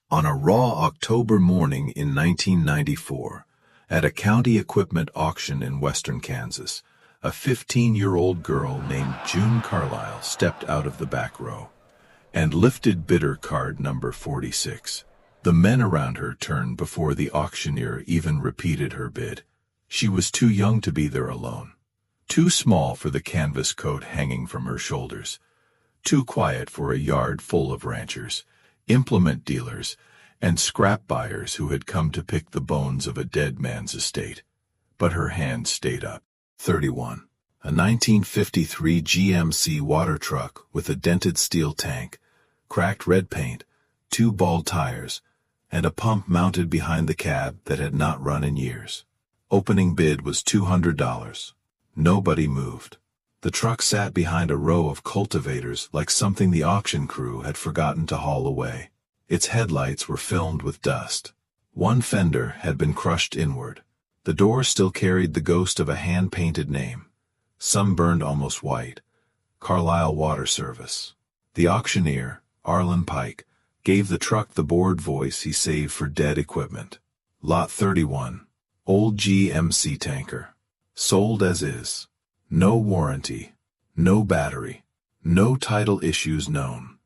On a raw October morning in 1994, at a county equipment auction in western Kansas, a 15-year-old girl named June Carlisle stepped out of the back row and lifted bidder card number 46. The men around her turned before the auctioneer even repeated her bid. She was too young to be there alone, too small for the canvas coat hanging from her shoulders, too quiet for a yard full of ranchers, implement dealers, and scrap buyers who had come to pick the bones of a dead man's estate. But her hand stayed up. 31. A 1953 GMC water truck with a dented steel tank, cracked red paint, 2 bald tires, and a pump mounted behind the cab that had not run in years. Opening bid was $200. Nobody moved. The truck sat behind a row of cultivators like something the auction crew had forgotten to haul away. Its headlights were filmed with dust. One fender had been crushed inward. The door still carried the ghost of a hand-painted name, sunburned almost white, Carlisle Water Service. The auctioneer, Arlen Pike, gave the truck the bored voice he saved for dead equipment. Lot 31, old GMC tanker. Sold as is. No warranty, no battery, no title issues known.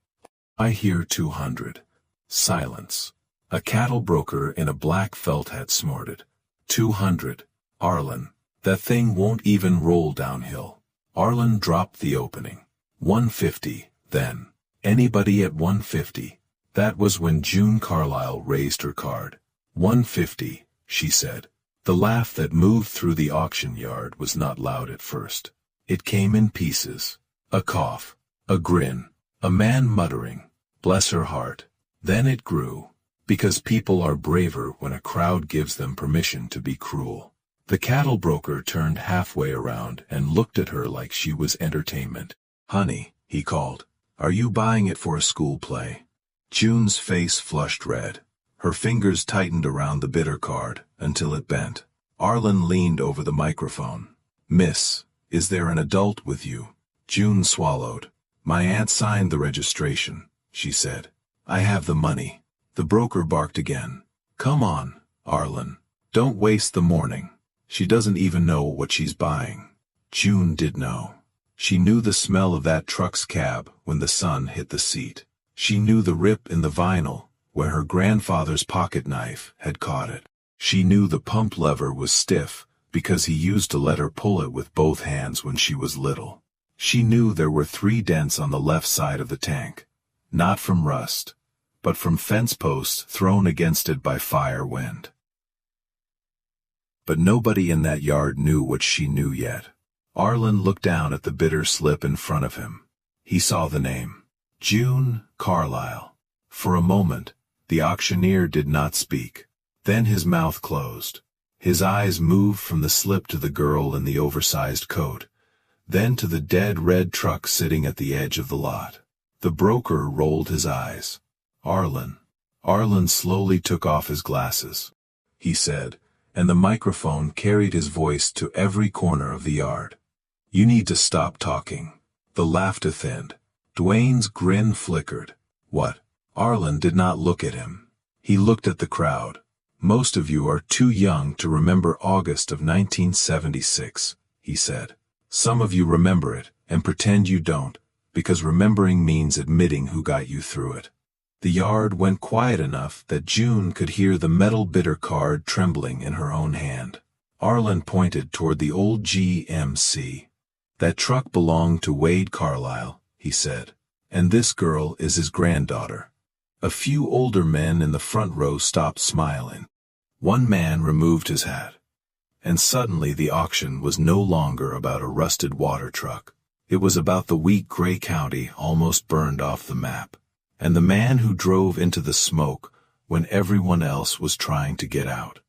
I hear 200. Silence. A cattle broker in a black felt hat snorted. 200. Arlen. That thing won't even roll downhill. Arlen dropped the opening. 150, then. Anybody at 150? That was when June Carlisle raised her card. 150, she said. The laugh that moved through the auction yard was not loud at first. It came in pieces. A cough, a grin, a man muttering, "Bless her heart." Then it grew, because people are braver when a crowd gives them permission to be cruel. The cattle broker turned halfway around and looked at her like she was entertainment. "Honey," he called, "are you buying it for a school play?" June's face flushed red. Her fingers tightened around the bidder card until it bent. Arlen leaned over the microphone. "Miss, is there an adult with you?" June swallowed. "My aunt signed the registration," she said. "I have the money." The broker barked again. "Come on, Arlen. Don't waste the morning. She doesn't even know what she's buying." June did know. She knew the smell of that truck's cab when the sun hit the seat. She knew the rip in the vinyl where her grandfather's pocket knife had caught it. She knew the pump lever was stiff because he used to let her pull it with both hands when she was little. She knew there were 3 dents on the left side of the tank, not from rust, but from fence posts thrown against it by fire wind. But nobody in that yard knew what she knew yet. Arlen looked down at the bidder slip in front of him. He saw the name. June Carlisle. For a moment, the auctioneer did not speak. Then his mouth closed. His eyes moved from the slip to the girl in the oversized coat, then to the dead red truck sitting at the edge of the lot. The broker rolled his eyes. "Arlen." Arlen slowly took off his glasses. He said, and the microphone carried his voice to every corner of the yard. "You need to stop talking." The laughter thinned. Dwayne's grin flickered. "What?" Arlen did not look at him. He looked at the crowd. "Most of you are too young to remember August of 1976, he said. "Some of you remember it, and pretend you don't, because remembering means admitting who got you through it." The yard went quiet enough that June could hear the metal bidder card trembling in her own hand. Arlen pointed toward the old GMC. "That truck belonged to Wade Carlisle," he said, "and this girl is his granddaughter." A few older men in the front row stopped smiling. One man removed his hat. And suddenly the auction was no longer about a rusted water truck. It was about the weak gray county almost burned off the map, and the man who drove into the smoke when everyone else was trying to get out.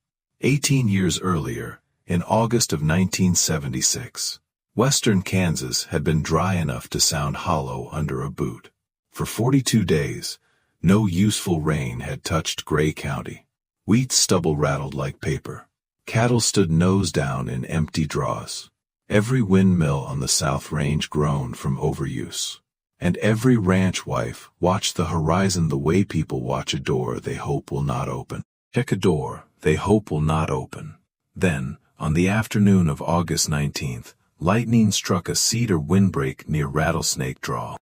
18 years earlier, in August of 1976, western Kansas had been dry enough to sound hollow under a boot. For 42 days, no useful rain had touched Gray County. Wheat stubble rattled like paper. Cattle stood nose down in empty draws. Every windmill on the South Range groaned from overuse. And every ranch wife watched the horizon the way people watch a door they hope will not open. Check a door they hope will not open. Then, on the afternoon of August 19th, lightning struck a cedar windbreak near Rattlesnake Draw.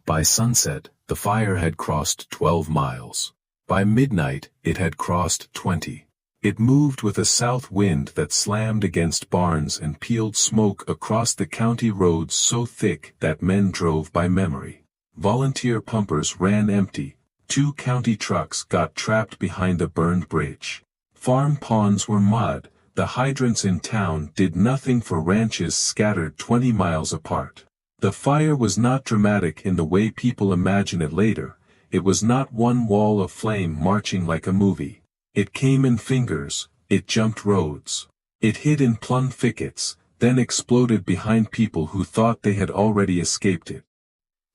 By sunset, the fire had crossed 12 miles. By midnight, it had crossed 20. It moved with a south wind that slammed against barns and peeled smoke across the county roads so thick that men drove by memory. Volunteer pumpers ran empty. 2 county trucks got trapped behind a burned bridge. Farm ponds were mud. The hydrants in town did nothing for ranches scattered 20 miles apart. The fire was not dramatic in the way people imagine it later. It was not one wall of flame marching like a movie. It came in fingers, it jumped roads. It hid in plum thickets, then exploded behind people who thought they had already escaped it.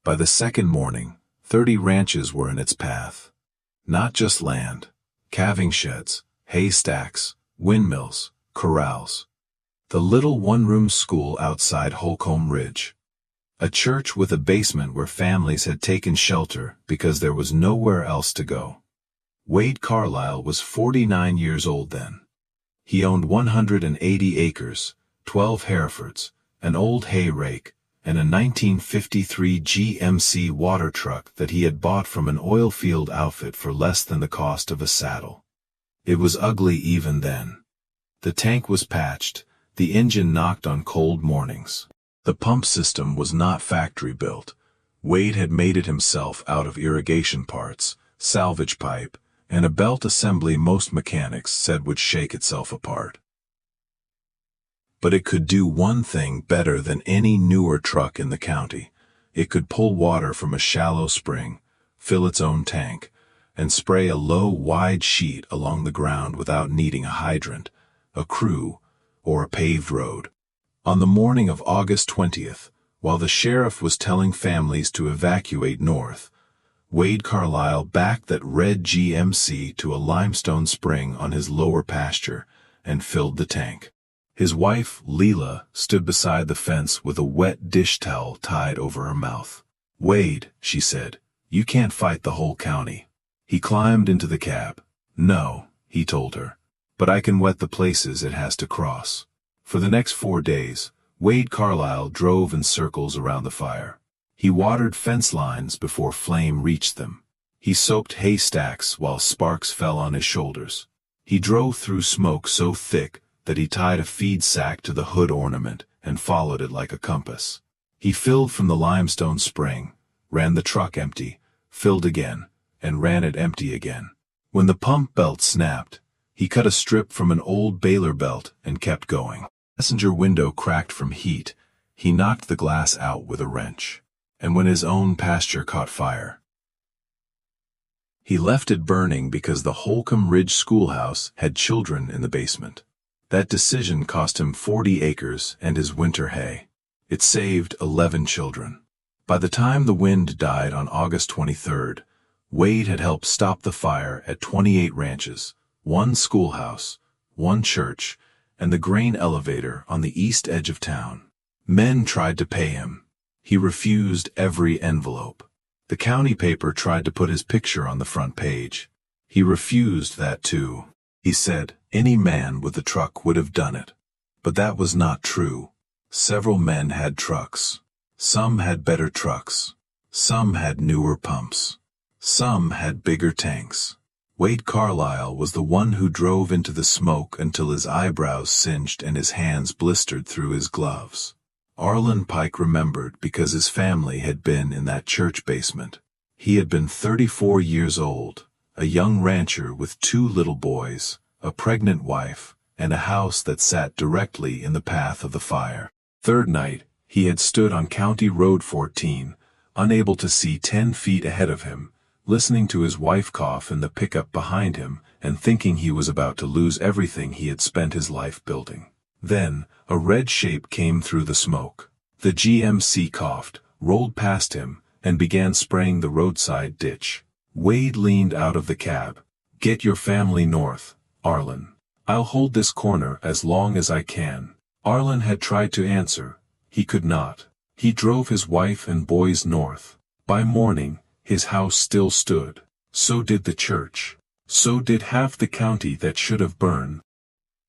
By the second morning, 30 ranches were in its path. Not just land, calving sheds, haystacks, windmills, corrals. The little one-room school outside Holcomb Ridge. A church with a basement where families had taken shelter because there was nowhere else to go. Wade Carlisle was 49 years old then. He owned 180 acres, 12 Herefords, an old hay rake, and a 1953 GMC water truck that he had bought from an oil field outfit for less than the cost of a saddle. It was ugly even then. The tank was patched, the engine knocked on cold mornings. The pump system was not factory-built. Wade had made it himself out of irrigation parts, salvage pipe, and a belt assembly most mechanics said would shake itself apart. But it could do one thing better than any newer truck in the county. It could pull water from a shallow spring, fill its own tank, and spray a low, wide sheet along the ground without needing a hydrant, a crew, or a paved road. On the morning of August 20th, while the sheriff was telling families to evacuate north, Wade Carlisle backed that red GMC to a limestone spring on his lower pasture and filled the tank. His wife, Leela, stood beside the fence with a wet dish towel tied over her mouth. "Wade," she said, "you can't fight the whole county." He climbed into the cab. "No," he told her, "but I can wet the places it has to cross." For the next 4 days, Wade Carlisle drove in circles around the fire. He watered fence lines before flame reached them. He soaked haystacks while sparks fell on his shoulders. He drove through smoke so thick that he tied a feed sack to the hood ornament and followed it like a compass. He filled from the limestone spring, ran the truck empty, filled again, and ran it empty again. When the pump belt snapped, he cut a strip from an old bailer belt and kept going. The passenger window cracked from heat. He knocked the glass out with a wrench. And when his own pasture caught fire, he left it burning because the Holcomb Ridge schoolhouse had children in the basement. That decision cost him 40 acres and his winter hay. It saved 11 children. By the time the wind died on August 23rd, Wade had helped stop the fire at 28 ranches, 1 schoolhouse, 1 church, and the grain elevator on the east edge of town. Men tried to pay him. He refused every envelope. The county paper tried to put his picture on the front page. He refused that too. He said any man with a truck would have done it. But that was not true. Several men had trucks. Some had better trucks. Some had newer pumps. Some had bigger tanks. Wade Carlisle was the one who drove into the smoke until his eyebrows singed and his hands blistered through his gloves. Arlen Pike remembered because his family had been in that church basement. He had been 34 years old, a young rancher with 2 little boys, a pregnant wife, and a house that sat directly in the path of the fire. Third night, he had stood on County Road 14, unable to see 10 feet ahead of him, listening to his wife cough in the pickup behind him and thinking he was about to lose everything he had spent his life building. Then, a red shape came through the smoke. The GMC coughed, rolled past him, and began spraying the roadside ditch. Wade leaned out of the cab. "Get your family north, Arlen. I'll hold this corner as long as I can." Arlen had tried to answer. He could not. He drove his wife and boys north. By morning, his house still stood. So did the church. So did half the county that should have burned.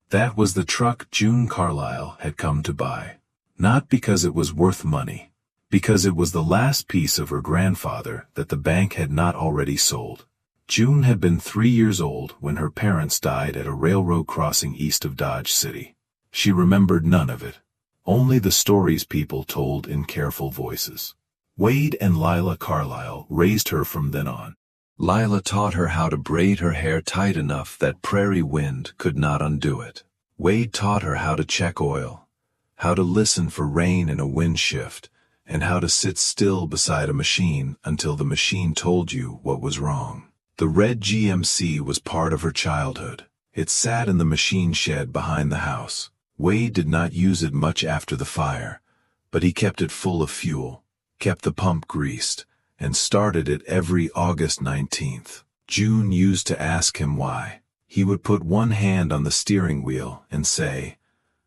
That was the truck June Carlisle had come to buy. Not because it was worth money. Because it was the last piece of her grandfather that the bank had not already sold. June had been 3 years old when her parents died at a railroad crossing east of Dodge City. She remembered none of it. Only the stories people told in careful voices. Wade and Lila Carlisle raised her from then on. Lila taught her how to braid her hair tight enough that prairie wind could not undo it. Wade taught her how to check oil, how to listen for rain in a wind shift, and how to sit still beside a machine until the machine told you what was wrong. The red GMC was part of her childhood. It sat in the machine shed behind the house. Wade did not use it much after the fire, but he kept it full of fuel, kept the pump greased, and started it every August 19th. June used to ask him why. He would put one hand on the steering wheel and say,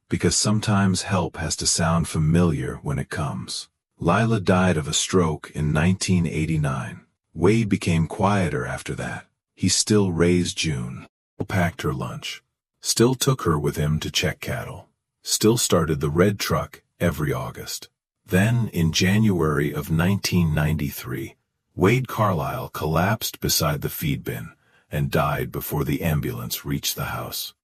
"Because sometimes help has to sound familiar when it comes." Lila died of a stroke in 1989. Wade became quieter after that. He still raised June, packed her lunch, still took her with him to check cattle, still started the red truck every August. Then, in January of 1993, Wade Carlisle collapsed beside the feed bin and died before the ambulance reached the house.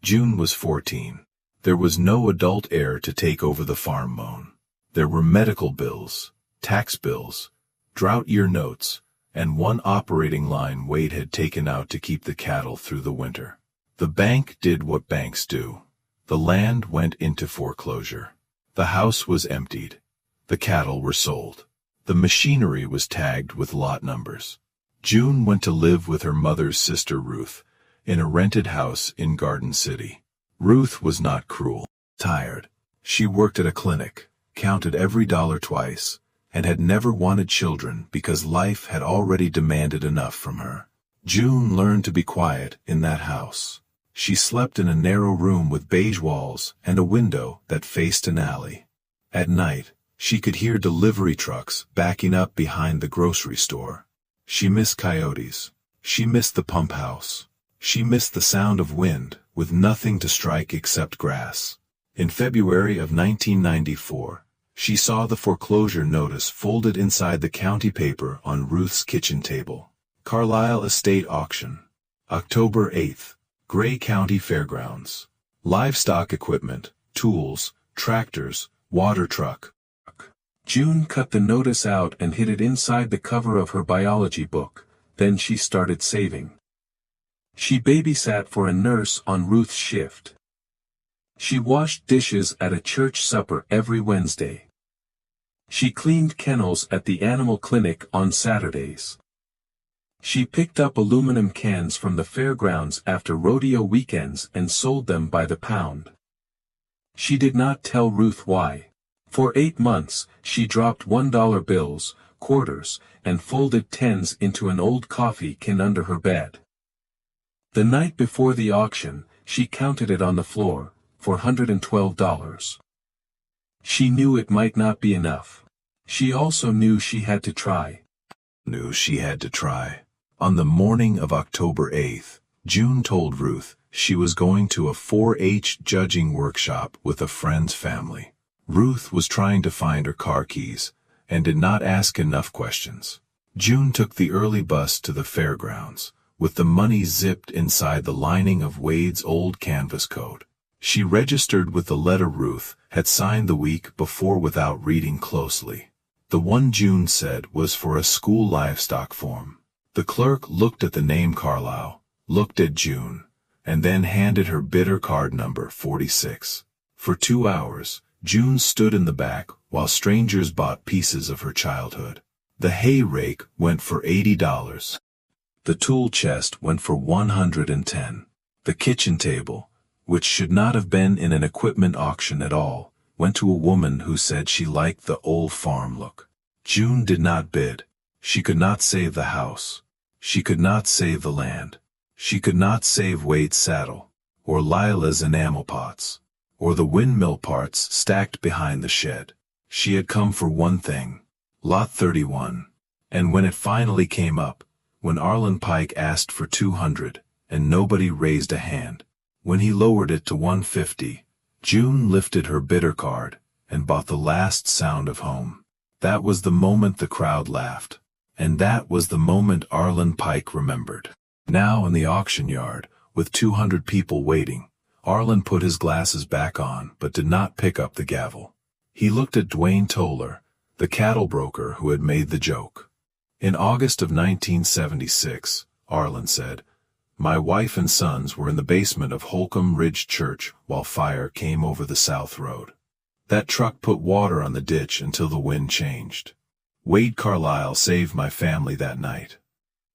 June was 14. There was no adult heir to take over the farm loan. There were medical bills, tax bills, drought year notes, and one operating line Wade had taken out to keep the cattle through the winter. The bank did what banks do. The land went into foreclosure. The house was emptied. The cattle were sold. The machinery was tagged with lot numbers. June went to live with her mother's sister Ruth in a rented house in Garden City. Ruth was not cruel. Tired. She worked at a clinic, counted every dollar twice, and had never wanted children because life had already demanded enough from her. June learned to be quiet in that house. She slept in a narrow room with beige walls and a window that faced an alley. At night, she could hear delivery trucks backing up behind the grocery store. She missed coyotes. She missed the pump house. She missed the sound of wind, with nothing to strike except grass. In February of 1994, she saw the foreclosure notice folded inside the county paper on Ruth's kitchen table. Carlisle Estate Auction. October 8th. Gray County Fairgrounds. Livestock equipment, tools, tractors, water truck. June cut the notice out and hid it inside the cover of her biology book. Then she started saving. She babysat for a nurse on Ruth's shift. She washed dishes at a church supper every Wednesday. She cleaned kennels at the animal clinic on Saturdays. She picked up aluminum cans from the fairgrounds after rodeo weekends and sold them by the pound. She did not tell Ruth why. For 8 months, she dropped $1 bills, quarters, and folded tens into an old coffee can under her bed. The night before the auction, she counted it on the floor, $412. She knew it might not be enough. She also knew she had to try. On the morning of October 8th, June told Ruth she was going to a 4-H judging workshop with a friend's family. Ruth was trying to find her car keys and did not ask enough questions. June took the early bus to the fairgrounds, with the money zipped inside the lining of Wade's old canvas coat. She registered with the letter Ruth had signed the week before without reading closely. The one June said was for a school livestock form. The clerk looked at the name Carlisle, looked at June, and then handed her bidder card number 46. For 2 hours, June stood in the back while strangers bought pieces of her childhood. The hay rake went for $80. The tool chest went for $110. The kitchen table, which should not have been in an equipment auction at all, went to a woman who said she liked the old farm look. June did not bid. She could not save the house. She could not save the land. She could not save Wade's saddle, or Lila's enamel pots, or the windmill parts stacked behind the shed. She had come for one thing, Lot 31. And when it finally came up, when Arlen Pike asked for 200, and nobody raised a hand, when he lowered it to 150, June lifted her bidder card and bought the last sound of home. That was the moment the crowd laughed. And that was the moment Arlen Pike remembered. Now in the auction yard, with 200 people waiting, Arlen put his glasses back on but did not pick up the gavel. He looked at Dwayne Toller, the cattle broker who had made the joke. In August of 1976, Arlen said, "My wife and sons were in the basement of Holcomb Ridge Church while fire came over the South Road. That truck put water on the ditch until the wind changed. Wade Carlisle saved my family that night."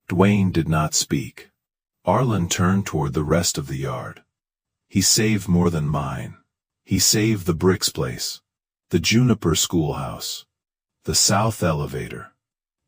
Dwayne did not speak. Arlen turned toward the rest of the yard. "He saved more than mine. He saved the Bricks place, the Juniper Schoolhouse, the South Elevator,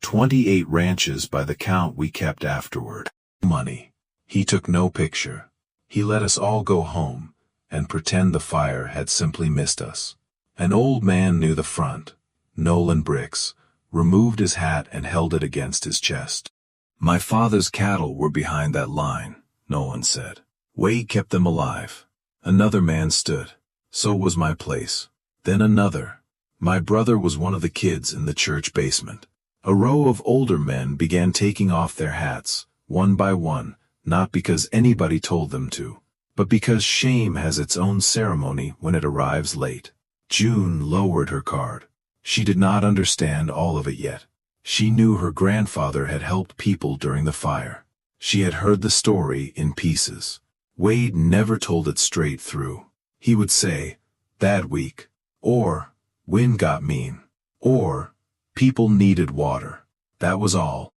28 ranches by the count we kept afterward. Money. He took no picture. He let us all go home and pretend the fire had simply missed us." An old man near the front, Nolan Bricks, removed his hat and held it against his chest. "My father's cattle were behind that line," Nolan said. "Wade kept them alive." Another man stood. "So was my place." Then another. "My brother was one of the kids in the church basement." A row of older men began taking off their hats, one by one, not because anybody told them to, but because shame has its own ceremony when it arrives late. June lowered her card. She did not understand all of it yet. She knew her grandfather had helped people during the fire. She had heard the story in pieces. Wade never told it straight through. He would say, "Bad week," or "Wind got mean," or "People needed water." That was all.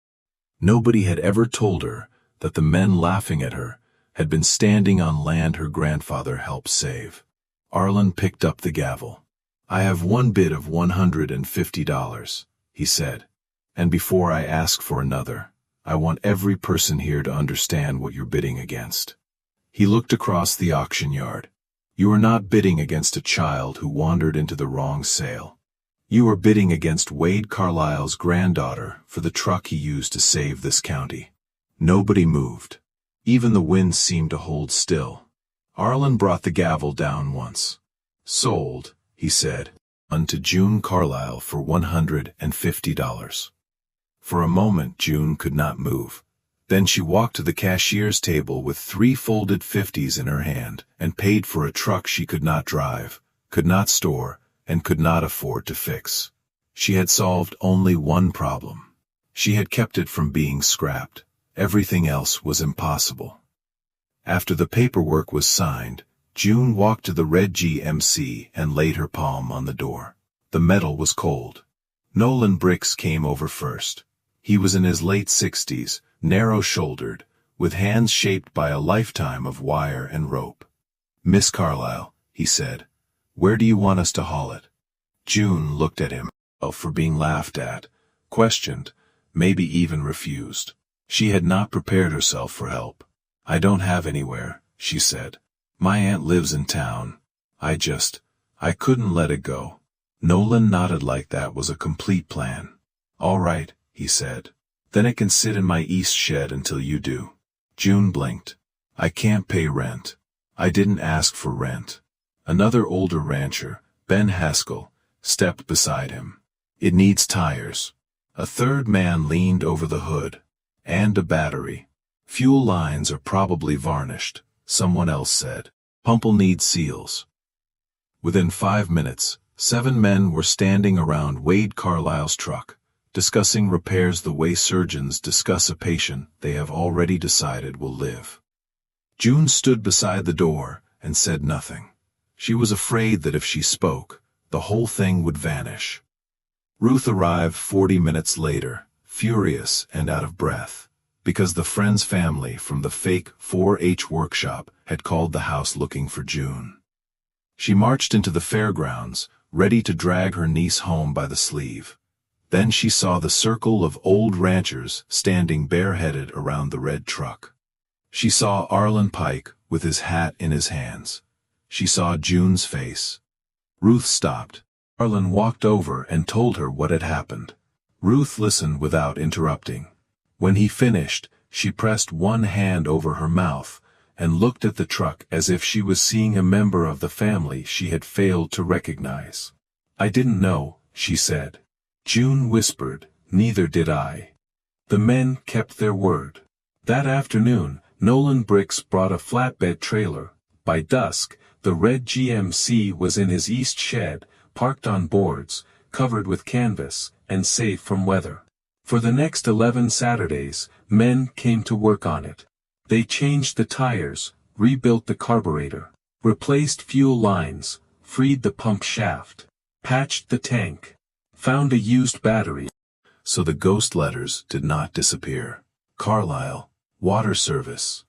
Nobody had ever told her that the men laughing at her had been standing on land her grandfather helped save. Arlen picked up the gavel. "I have one bid of $150, he said. "And before I ask for another, I want every person here to understand what you're bidding against." He looked across the auction yard. "You are not bidding against a child who wandered into the wrong sale. You are bidding against Wade Carlisle's granddaughter for the truck he used to save this county." Nobody moved. Even the wind seemed to hold still. Arlen brought the gavel down once. "Sold," he said, "unto June Carlisle for $150. For a moment June could not move. Then she walked to the cashier's table with 3 folded 50s in her hand and paid for a truck she could not drive, could not store, and could not afford to fix. She had solved only one problem. She had kept it from being scrapped. Everything else was impossible. After the paperwork was signed, June walked to the red GMC and laid her palm on the door. The metal was cold. Nolan Bricks came over first. He was in his late 60s, narrow-shouldered, with hands shaped by a lifetime of wire and rope. "Miss Carlisle," he said, "where do you want us to haul it?" June looked at him, for being laughed at, questioned, maybe even refused. She had not prepared herself for help. "I don't have anywhere," she said. "My aunt lives in town. I couldn't let it go." Nolan nodded like that was a complete plan. "All right," he said. "Then it can sit in my east shed until you do." June blinked. "I can't pay rent. I didn't ask for rent." Another older rancher, Ben Haskell, stepped beside him. "It needs tires." A third man leaned over the hood. "And a battery. Fuel lines are probably varnished," someone else said. "Pump'll need seals." Within 5 minutes, 7 men were standing around Wade Carlisle's truck, discussing repairs the way surgeons discuss a patient they have already decided will live. June stood beside the door and said nothing. She was afraid that if she spoke, the whole thing would vanish. Ruth arrived 40 minutes later, furious and out of breath, because the friend's family from the fake 4-H workshop had called the house looking for June. She marched into the fairgrounds, ready to drag her niece home by the sleeve. Then she saw the circle of old ranchers standing bareheaded around the red truck. She saw Arlen Pike with his hat in his hands. She saw June's face. Ruth stopped. Arlen walked over and told her what had happened. Ruth listened without interrupting. When he finished, she pressed one hand over her mouth and looked at the truck as if she was seeing a member of the family she had failed to recognize. "I didn't know," she said. June whispered, "Neither did I." The men kept their word. That afternoon, Nolan Bricks brought a flatbed trailer. By dusk, the red GMC was in his east shed, parked on boards, covered with canvas, and safe from weather. For the next 11 Saturdays, men came to work on it. They changed the tires, rebuilt the carburetor, replaced fuel lines, freed the pump shaft, patched the tank, found a used battery. So the ghost letters did not disappear. Carlisle, Water Service.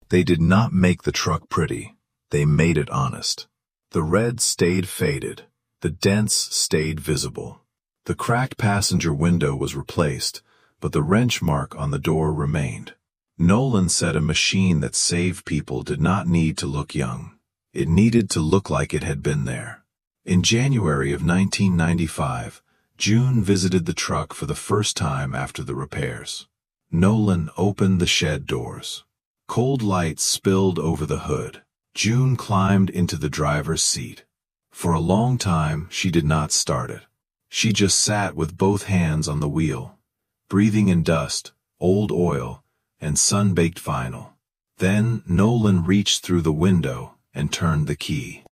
They did not make the truck pretty. They made it honest. The red stayed faded. The dents stayed visible. The cracked passenger window was replaced, but the wrench mark on the door remained. Nolan said a machine that saved people did not need to look young. It needed to look like it had been there. In January of 1995, June visited the truck for the first time after the repairs. Nolan opened the shed doors. Cold light spilled over the hood. June climbed into the driver's seat. For a long time, she did not start it. She just sat with both hands on the wheel, breathing in dust, old oil, and sun-baked vinyl. Then Nolan reached through the window and turned the key.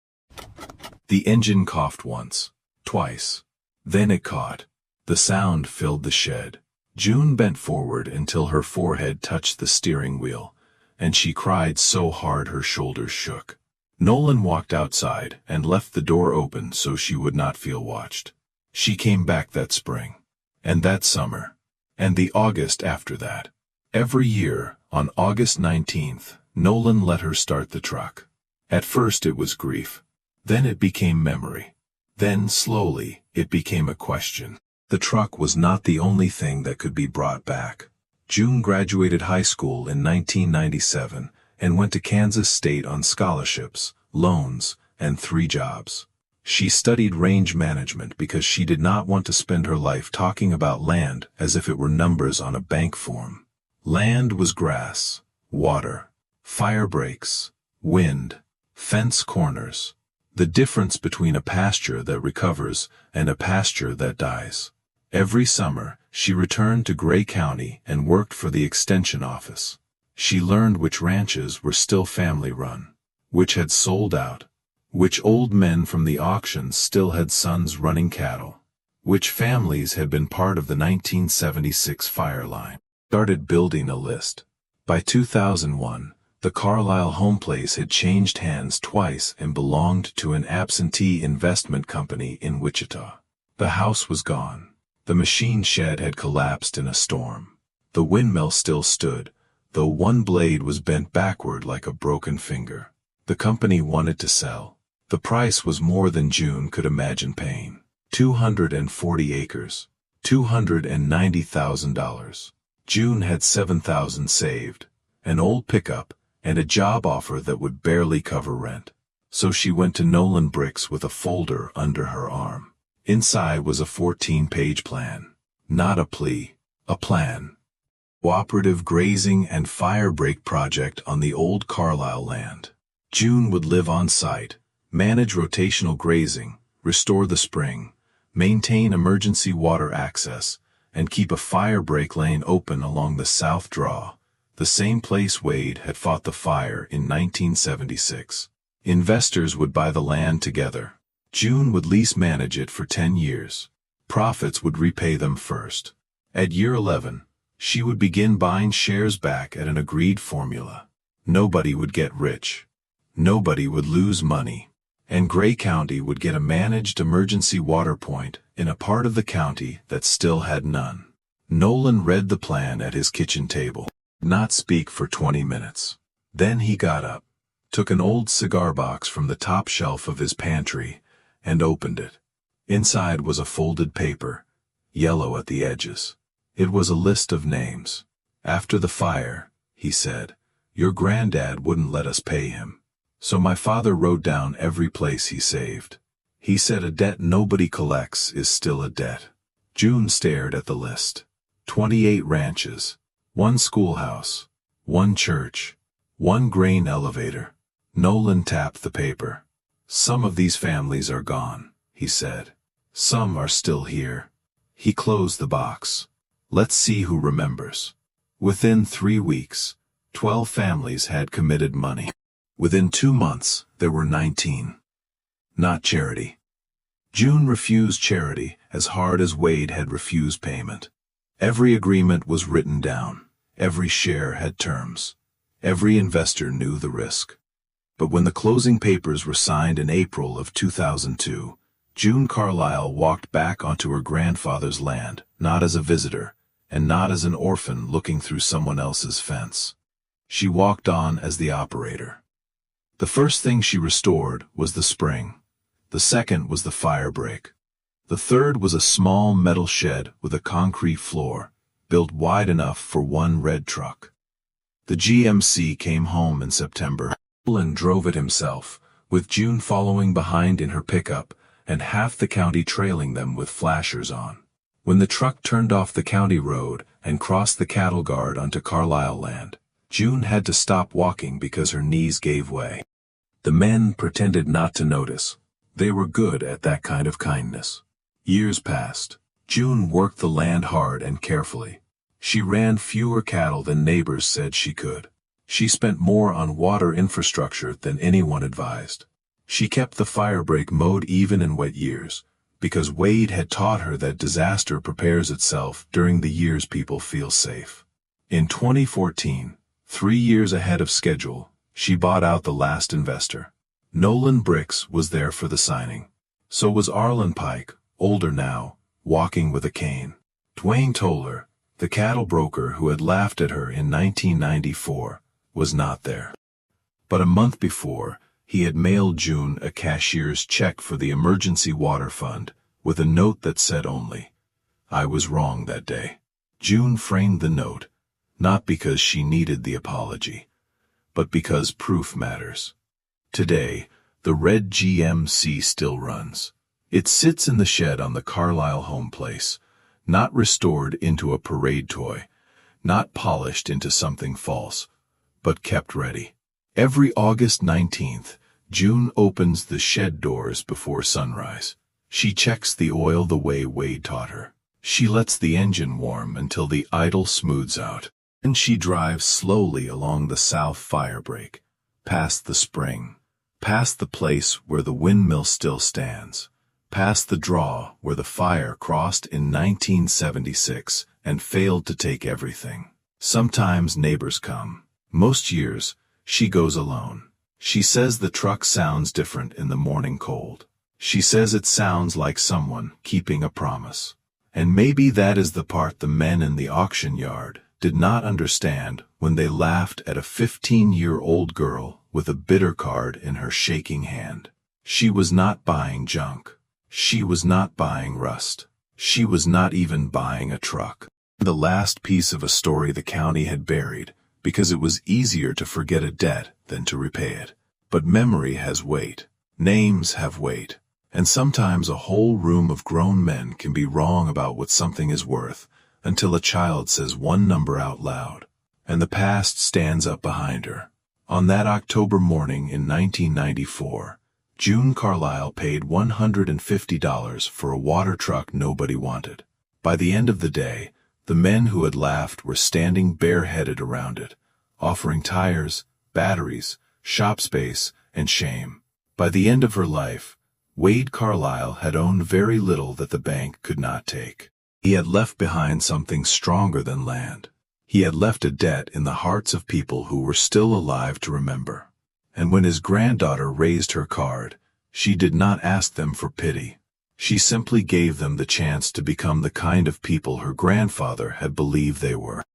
The engine coughed once, twice. Then it caught. The sound filled the shed. June bent forward until her forehead touched the steering wheel, and she cried so hard her shoulders shook. Nolan walked outside and left the door open so she would not feel watched. She came back that spring, and that summer, and the August after that. Every year, on August 19th, Nolan let her start the truck. At first it was grief. Then it became memory. Then, slowly, it became a question. The truck was not the only thing that could be brought back. June graduated high school in 1997 and went to Kansas State on scholarships, loans, and 3 jobs. She studied range management because she did not want to spend her life talking about land as if it were numbers on a bank form. Land was grass, water, fire breaks, wind, fence corners. The difference between a pasture that recovers and a pasture that dies. Every summer, she returned to Gray County and worked for the extension office. She learned which ranches were still family-run, which had sold out, which old men from the auctions still had sons running cattle, which families had been part of the 1976 fire line. Started building a list. By 2001, the Carlisle home place had changed hands twice and belonged to an absentee investment company in Wichita. The house was gone. The machine shed had collapsed in a storm. The windmill still stood, though one blade was bent backward like a broken finger. The company wanted to sell. The price was more than June could imagine paying. 240 acres. $290,000. June had $7,000 saved, an old pickup, and a job offer that would barely cover rent. So she went to Nolan Bricks with a folder under her arm. Inside was a 14-page plan. Not a plea, a plan. Cooperative grazing and fire break project on the old Carlisle land. June would live on site, manage rotational grazing, restore the spring, maintain emergency water access, and keep a fire break lane open along the South Draw, the same place Wade had fought the fire in 1976. Investors would buy the land together. June would lease manage it for 10 years. Profits would repay them first. At year 11, she would begin buying shares back at an agreed formula. Nobody would get rich. Nobody would lose money. And Gray County would get a managed emergency water point in a part of the county that still had none. Nolan read the plan at his kitchen table. Not speak for 20 minutes. Then he got up, took an old cigar box from the top shelf of his pantry, and opened it. Inside was a folded paper, yellow at the edges. It was a list of names. After the fire, he said, your granddad wouldn't let us pay him. So my father wrote down every place he saved. He said a debt nobody collects is still a debt. June stared at the list. 28 ranches, 1 schoolhouse, 1 church, 1 grain elevator. Nolan tapped the paper. Some of these families are gone, he said. Some are still here. He closed the box. Let's see who remembers. Within 3 weeks, 12 families had committed money. Within 2 months, there were 19. Not charity. June refused charity as hard as Wade had refused payment. Every agreement was written down. Every share had terms. Every investor knew the risk. But when the closing papers were signed in April of 2002, June Carlisle walked back onto her grandfather's land, not as a visitor, and not as an orphan looking through someone else's fence. She walked on as the operator. The first thing she restored was the spring. The second was the fire break. The third was a small metal shed with a concrete floor, built wide enough for 1 red truck. The GMC came home in September. And drove it himself, with June following behind in her pickup, and half the county trailing them with flashers on. When the truck turned off the county road and crossed the cattle guard onto Carlisle land, June had to stop walking because her knees gave way. The men pretended not to notice. They were good at that kind of kindness. Years passed. June worked the land hard and carefully. She ran fewer cattle than neighbors said she could. She spent more on water infrastructure than anyone advised. She kept the fire break mowed even in wet years, because Wade had taught her that disaster prepares itself during the years people feel safe. In 2014, 3 years ahead of schedule, she bought out the last investor. Nolan Bricks was there for the signing. So was Arlen Pike, older now, walking with a cane. Dwayne Toller, the cattle broker who had laughed at her in 1994, was not there. But a month before, he had mailed June a cashier's check for the emergency water fund, with a note that said only, "I was wrong that day." June framed the note, not because she needed the apology, but because proof matters. Today, the red GMC still runs. It sits in the shed on the Carlisle home place, not restored into a parade toy, not polished into something false, but kept ready. Every August 19th, June opens the shed doors before sunrise. She checks the oil the way Wade taught her. She lets the engine warm until the idle smooths out. Then she drives slowly along the south fire break, past the spring, past the place where the windmill still stands, past the draw where the fire crossed in 1976 and failed to take everything. Sometimes neighbors come. Most years, she goes alone. She says the truck sounds different in the morning cold. She says it sounds like someone keeping a promise. And maybe that is the part the men in the auction yard did not understand when they laughed at a 15-year-old girl with a bidder card in her shaking hand. She was not buying junk. She was not buying rust. She was not even buying a truck. The last piece of a story the county had buried, because it was easier to forget a debt than to repay it. But memory has weight. Names have weight. And sometimes a whole room of grown men can be wrong about what something is worth, until a child says one number out loud, and the past stands up behind her. On that October morning in 1994, June Carlisle paid $150 for a water truck nobody wanted. By the end of the day, the men who had laughed were standing bareheaded around it, offering tires, batteries, shop space, and shame. By the end of her life, Wade Carlisle had owned very little that the bank could not take. He had left behind something stronger than land. He had left a debt in the hearts of people who were still alive to remember. And when his granddaughter raised her card, she did not ask them for pity. She simply gave them the chance to become the kind of people her grandfather had believed they were.